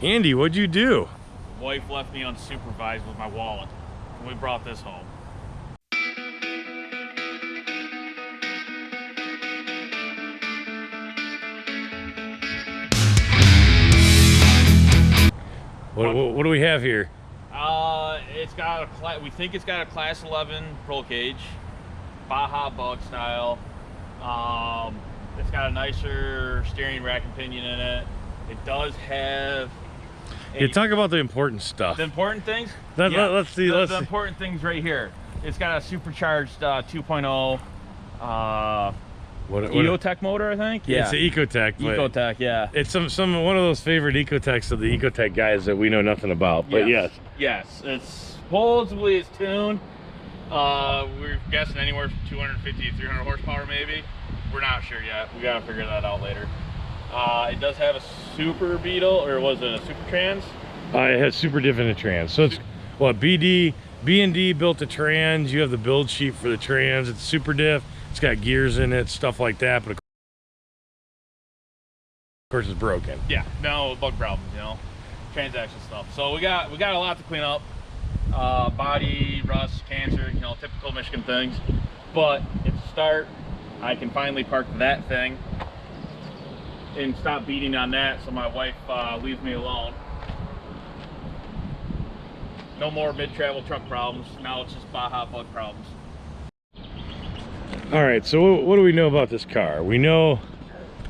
Andy, what'd you do? Wife left me unsupervised with my wallet, and we brought this home. What do we have here? It's got we think it's got a Class 11 roll cage, Baja Bug style. It's got a nicer steering rack and pinion in it. It does have. You talk about the important stuff. The important things. Let's see. The important things right here. It's got a supercharged 2.0. Ecotec motor, I think. Yeah, it's an Ecotec. Ecotec, yeah. It's one of those favorite Ecotecs of the Ecotec guys that we know nothing about. But yes, it's supposedly it's tuned. We're guessing anywhere from 250 to 300 horsepower, maybe. We're not sure yet. We gotta figure that out later. It does have a Super Beetle, or was it a Super Trans? It has Super Diff in the Trans. So it's what B&D built the Trans. You have the build sheet for the Trans. It's Super Diff. It's got gears in it, stuff like that, but of course it's broken. Yeah, no bug problems, you know, transaction stuff. So we got a lot to clean up. Body, rust, cancer, you know, typical Michigan things. But it's a start. I can finally park that thing and stop beating on that, so my wife leaves me alone. No more mid-travel truck problems. Now it's just Baja Bug problems. All right, so what do we know about this car? We know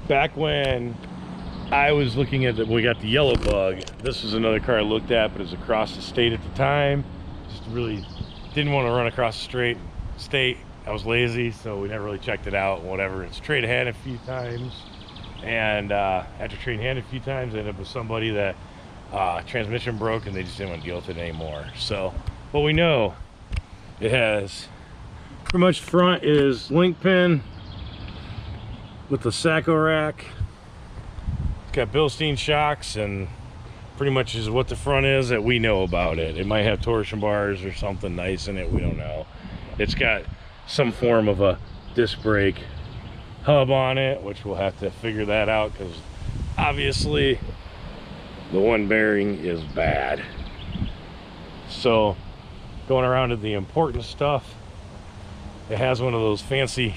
back when I was looking at we got the yellow bug, this was another car I looked at, but it was across the state at the time. Just really didn't want to run across the state. I was lazy, so we never really checked it out, whatever. It's trade hand a few times, and after trading hand a few times, I ended up with somebody that transmission broke and they just didn't want to deal with it anymore. So what we know, it has pretty much front is link pin with the Sacco rack. It's got Bilstein shocks, and pretty much is what the front is that we know about it. It might have torsion bars or something nice in it, we don't know. It's got some form of a disc brake hub on it, which we'll have to figure that out, because obviously the one bearing is bad. So going around to the important stuff, it has one of those fancy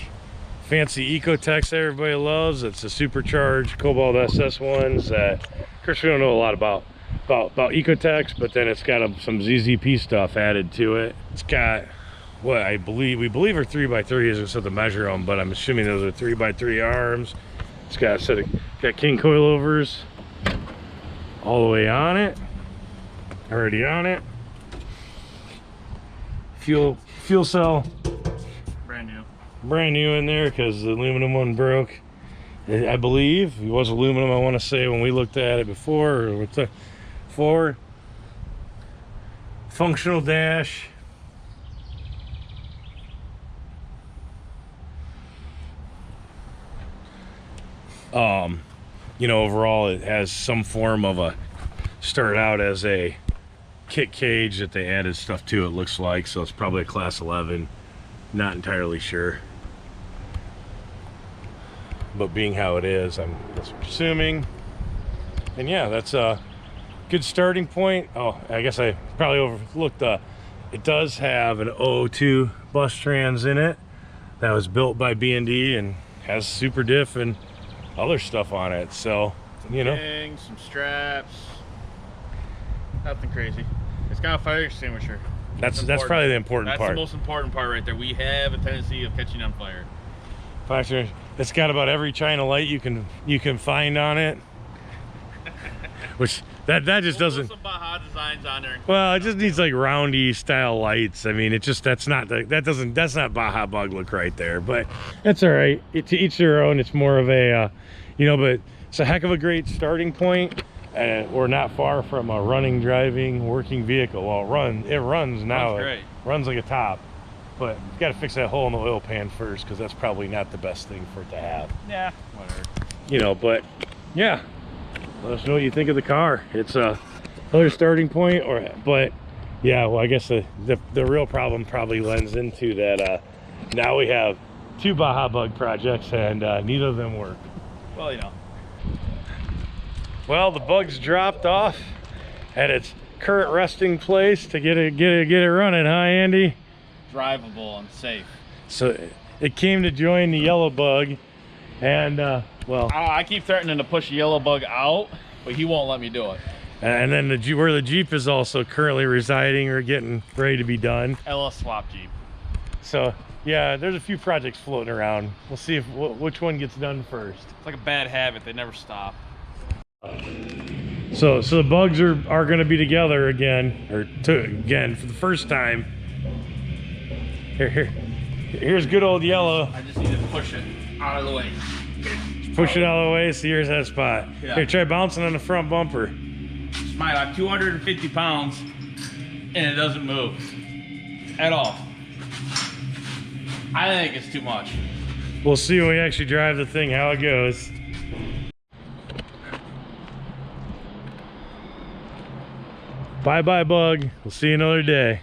Ecotecs that everybody loves. It's a supercharged Cobalt SS ones that, of course, we don't know a lot about Ecotecs, but then it's got some ZZP stuff added to it. It's got what we believe are 3x3s, or so to measure them, but I'm assuming those are 3x3 arms. It's got a set of king coilovers all the way on it, already on it. Fuel cell, brand new in there, because the aluminum one broke. I believe it was aluminum, I want to say, when we looked at it before, or with the forward functional dash. You know, overall it has some form of started out as a kit cage that they added stuff to, it looks like, so it's probably a Class 11, not entirely sure, but being how it is, I'm assuming. And yeah, that's a good starting point. Oh, I guess I probably overlooked it does have an 002 bus trans in it that was built by B&D and has Super Diff and other stuff on it, so you know, some straps, nothing crazy. It's got a fire extinguisher. That's probably the important part. That's the most important part right there. We have a tendency of catching on fire. It's got about every China light you can find on it, which that just doesn't. Some Baja designs on there. Well, it just needs like roundy style lights. I mean, it just that's not Baja Bug look right there. But that's all right. To each their own. It's more of a you know, but it's a heck of a great starting point. We're not far from a running, driving, working vehicle. Well, it runs now. Great. Runs like a top, but you got to fix that hole in the oil pan first, because that's probably not the best thing for it to have. Yeah, whatever. You know, but yeah, let us know what you think of the car. It's another starting point, but yeah, well, I guess the real problem probably lends into that. Now we have 2 Baja Bug projects, and neither of them work. Well, you know. Well, the bug's dropped off at its current resting place to get it running, huh, Andy? Drivable and safe. So it came to join the yellow bug, and well, I keep threatening to push the yellow bug out, but he won't let me do it. and then where the Jeep is also currently residing or getting ready to be done. LS swap Jeep. So yeah, there's a few projects floating around. We'll see if which one gets done first. It's like a bad habit. They never stop. So the bugs are going to be together again, again for the first time. Here's good old yellow. I just need to push it out of the way. Push it out of the way. So here's that spot. Yeah. Here, try bouncing on the front bumper. Smile, I'm 250 pounds and it doesn't move at all. I think it's too much. We'll see when we actually drive the thing how it goes. Bye bye bug. We'll see you another day.